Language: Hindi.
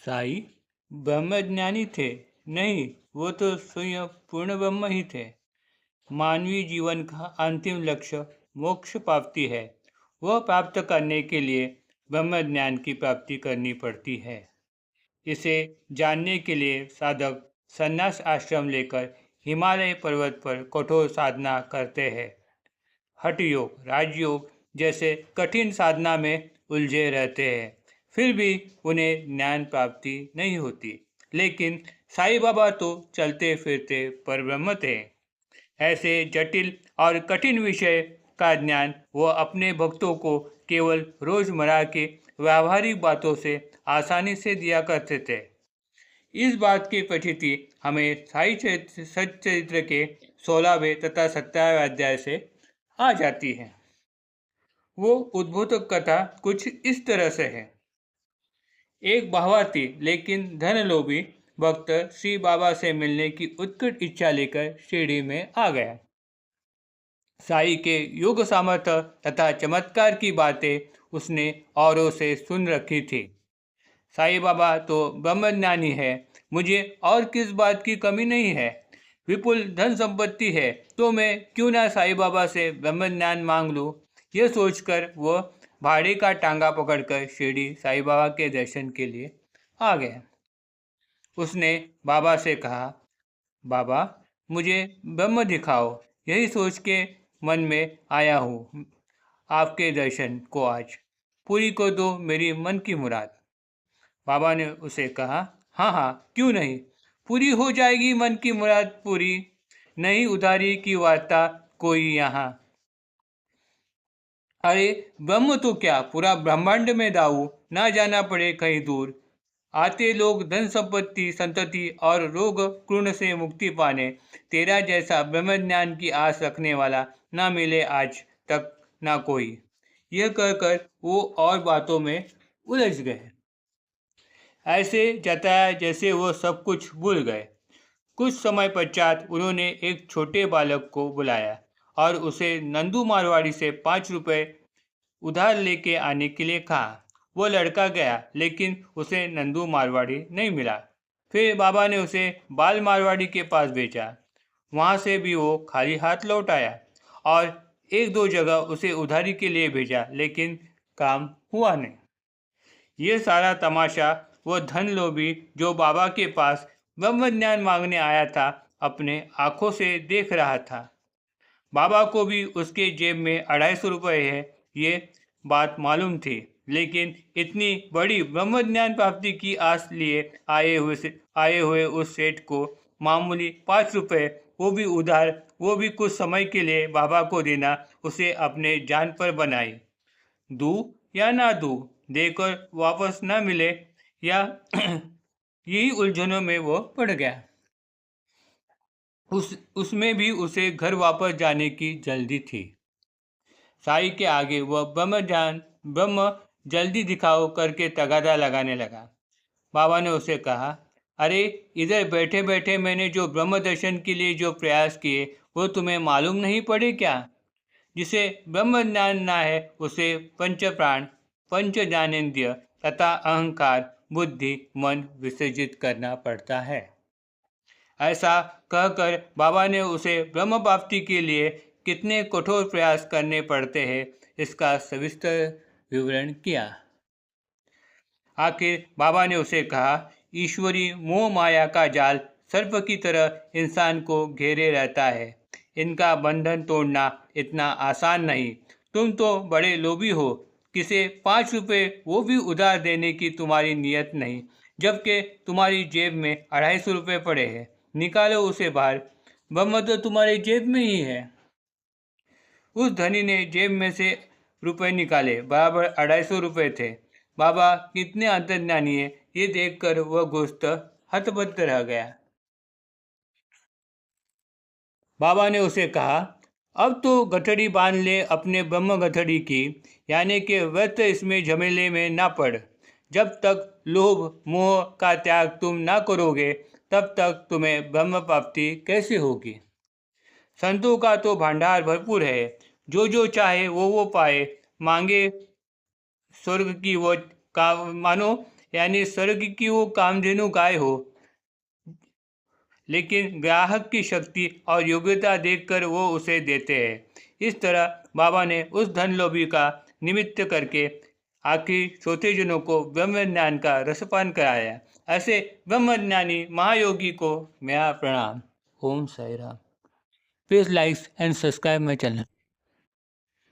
साई ब्रह्मज्ञानी थे? नहीं, वो तो स्वयं पूर्ण ब्रह्म ही थे। मानवीय जीवन का अंतिम लक्ष्य मोक्ष प्राप्ति है। वह प्राप्त करने के लिए ब्रह्म ज्ञान की प्राप्ति करनी पड़ती है। इसे जानने के लिए साधक संन्यास आश्रम लेकर हिमालय पर्वत पर कठोर साधना करते हैं। हठ योग, राजयोग जैसे कठिन साधना में उलझे रहते हैं, फिर भी उन्हें ज्ञान प्राप्ति नहीं होती। लेकिन साईं बाबा तो चलते फिरते परब्रह्म थे। ऐसे जटिल और कठिन विषय का ज्ञान वो अपने भक्तों को केवल रोजमर्रा के व्यावहारिक बातों से आसानी से दिया करते थे। इस बात की प्रतीति हमें साई सच्चरित्र के 16वें तथा 17वें अध्याय से आ जाती है। वो उद्भूत कथा कुछ इस तरह से है। एक भावार्थी लेकिन धनलोभी भक्त श्री बाबा से मिलने की उत्कट इच्छा लेकर शिरडी में आ गया। साई के योग सामर्थ्य तथा चमत्कार की बातें उसने औरों से सुन रखी थी। साईं बाबा तो ब्रह्मज्ञानी है, मुझे और किस बात की कमी नहीं है। विपुल धन संपत्ति है तो मैं क्यों ना साईं बाबा से ब्रह्मज्ञान मांग लूँ। यह सोचकर वह भाड़े का टांगा पकड़कर शिरडी साईं बाबा के दर्शन के लिए आ गया। उसने बाबा से कहा, बाबा मुझे ब्रह्म दिखाओ, यही सोच के मन में आया हूँ आपके दर्शन को, आज पूरी को दो मेरी मन की मुराद। बाबा ने उसे कहा, हाँ हाँ क्यों नहीं, पूरी हो जाएगी मन की मुराद पूरी, नहीं उधारी की वार्ता कोई यहाँ। अरे ब्रह्म तो क्या, पूरा ब्रह्मांड में दाऊ, ना जाना पड़े कहीं दूर। आते लोग धन संपत्ति संतति और रोग क्रूण से मुक्ति पाने, तेरा जैसा ब्रह्मज्ञान की आस रखने वाला ना मिले आज तक ना कोई। यह कहकर वो और बातों में उलझ गए। ऐसे जताया जैसे वो सब कुछ भूल गए। कुछ समय पश्चात उन्होंने एक छोटे बालक को बुलाया और उसे नंदू मारवाड़ी से 5 रुपए उधार लेके आने के लिए कहा। वो लड़का गया लेकिन उसे नंदू मारवाड़ी नहीं मिला। फिर बाबा ने उसे बाल मारवाड़ी के पास भेजा। वहाँ से भी वो खाली हाथ लौट आया और एक दो जगह उसे उधारी के लिए भेजा, लेकिन काम हुआ नहीं। ये सारा तमाशा वो धन लोभी जो बाबा के पास ब्रह्मज्ञान मांगने आया था, अपने आंखों से देख रहा था। बाबा को भी उसके जेब में 250 रुपये है, ये बात मालूम थी, लेकिन इतनी बड़ी ब्रह्मज्ञान प्राप्ति की आस लिए आए हुए उस सेठ को मामूली 5 रुपये, वो भी उधार, वो भी कुछ समय के लिए बाबा को देना उसे अपने जान पर बनाई। दूं या ना दूं, देकर वापस ना मिले या यही उलझनों में वो पड़ गया। उसमें भी उसे घर वापस जाने की जल्दी थी। साई के आगे वह ब्रह्म जल्दी दिखाओ करके तगादा लगाने लगा। बाबा ने उसे कहा, अरे इधर बैठे बैठे मैंने जो ब्रह्म दर्शन के लिए जो प्रयास किए वो तुम्हें मालूम नहीं पड़े क्या? जिसे ब्रह्म ज्ञान ना है उसे पंच प्राण, पंच ज्ञानेन्द्रिय तथा अहंकार, बुद्धि, मन विसर्जित करना पड़ता है। ऐसा कहकर बाबा ने उसे ब्रह्म प्राप्ति के लिए कितने कठोर प्रयास करने पड़ते हैं इसका सविस्तर विवरण किया। आखिर बाबा ने उसे कहा, ईश्वरी मोह माया का जाल सर्प की तरह इंसान को घेरे रहता है। इनका बंधन तोड़ना इतना आसान नहीं। तुम तो बड़े लोभी हो, किसे 5 रुपये वो भी उधार देने की तुम्हारी नीयत नहीं, जबकि तुम्हारी जेब में 250 रुपये पड़े हैं। निकालो उसे बाहर, ब्रह्म तो तुम्हारी जेब में ही है। उस धनी ने जेब में से रुपए निकाले, बराबर 250 रुपये थे। बाबा कितने अंतर्ज्ञानी है, ये देखकर वह गुस्त हतबद्ध रह गया। बाबा ने उसे कहा, अब तो गठड़ी बांध ले अपने ब्रह्म गठड़ी की, यानी कि व्यर्थ इसमें झमेले में ना पड़। जब तक लोभ मोह का त्याग तुम ना करोगे तब तक तुम्हें ब्रह्म प्राप्ति कैसे होगी। संतों का तो भंडार भरपूर है, जो जो चाहे वो पाए, मांगे स्वर्ग की वो का मानो यानी स्वर्ग की वो कामधेनु गाय हो, लेकिन ग्राहक की शक्ति और योग्यता देखकर वो उसे देते हैं। इस तरह बाबा ने उस धन लोभी का निमित्त करके आखिर चौथे जनों को ब्रह्म ज्ञान का रसपान कराया। ऐसे ब्रह्मज्ञानी महायोगी को मेरा प्रणाम। Om Sai Ram. Please like and subscribe my channel.